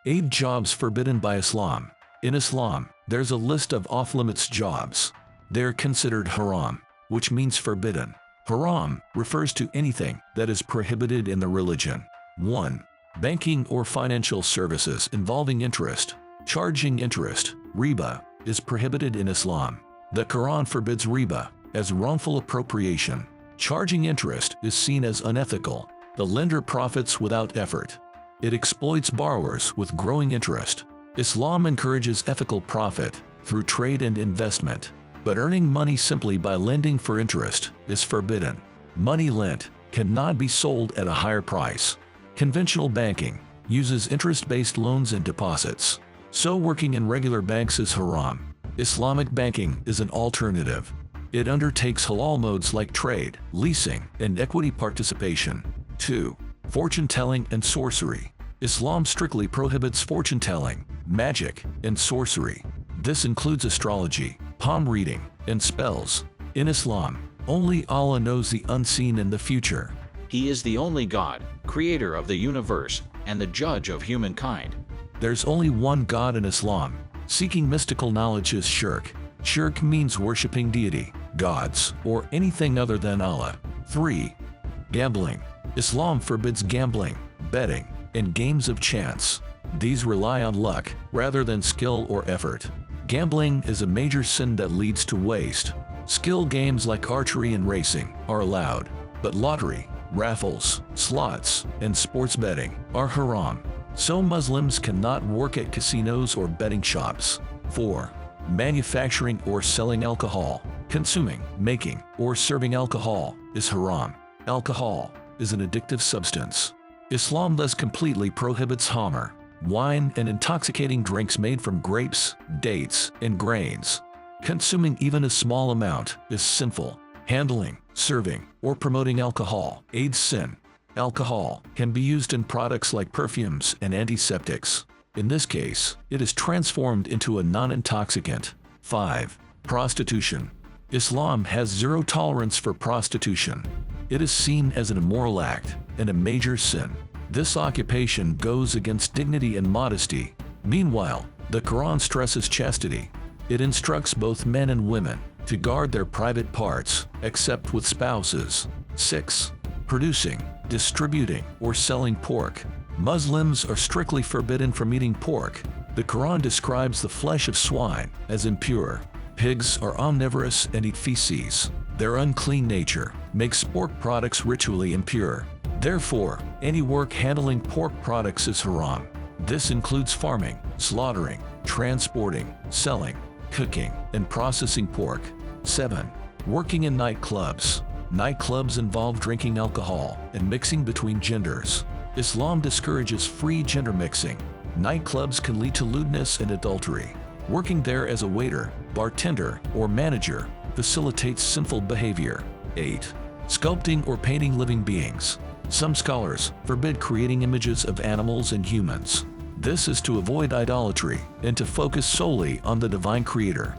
8 jobs forbidden by Islam. In Islam, there's a list of off-limits jobs. They're considered haram, which means forbidden. Haram refers to anything that is prohibited in the religion. 1. Banking or financial services involving interest. Charging interest, riba, is prohibited in Islam. The Quran forbids riba as wrongful appropriation. Charging interest is seen as unethical. The lender profits without effort. It exploits borrowers with growing interest. Islam encourages ethical profit through trade and investment, but earning money simply by lending for interest is forbidden. Money lent cannot be sold at a higher price. Conventional banking uses interest-based loans and deposits, so working in regular banks is haram. Islamic banking is an alternative. It undertakes halal modes like trade, leasing, and equity participation. 2. Fortune-telling and sorcery. Islam strictly prohibits fortune-telling, magic, and sorcery. This includes astrology, palm reading, and spells. In Islam, only Allah knows the unseen and the future. He is the only God, creator of the universe, and the judge of humankind. There's only one God in Islam. Seeking mystical knowledge is shirk. Shirk means worshipping deity, gods, or anything other than Allah. 3. Gambling. Islam forbids gambling, betting, and games of chance. These rely on luck rather than skill or effort. Gambling is a major sin that leads to waste. Skill games like archery and racing are allowed, but lottery, raffles, slots, and sports betting are haram. So Muslims cannot work at casinos or betting shops. 4. Manufacturing or selling alcohol. Consuming, making, or serving alcohol is haram. Alcohol is an addictive substance. Islam thus completely prohibits khamr, wine and intoxicating drinks made from grapes, dates, and grains. Consuming even a small amount is sinful. Handling, serving, or promoting alcohol aids sin. Alcohol can be used in products like perfumes and antiseptics. In this case, it is transformed into a non-intoxicant. 5. Prostitution. Islam has zero tolerance for prostitution. It is seen as an immoral act and a major sin. This occupation goes against dignity and modesty. Meanwhile, the Quran stresses chastity. It instructs both men and women to guard their private parts, except with spouses. 6. Producing, distributing, or selling pork. Muslims are strictly forbidden from eating pork. The Quran describes the flesh of swine as impure. Pigs are omnivorous and eat feces. Their unclean nature makes pork products ritually impure. Therefore, any work handling pork products is haram. This includes farming, slaughtering, transporting, selling, cooking, and processing pork. 7. Working in nightclubs. Nightclubs involve drinking alcohol and mixing between genders. Islam discourages free gender mixing. Nightclubs can lead to lewdness and adultery. Working there as a waiter, bartender, or manager facilitates sinful behavior. 8. Sculpting or painting living beings. Some scholars forbid creating images of animals and humans. This is to avoid idolatry and to focus solely on the divine creator.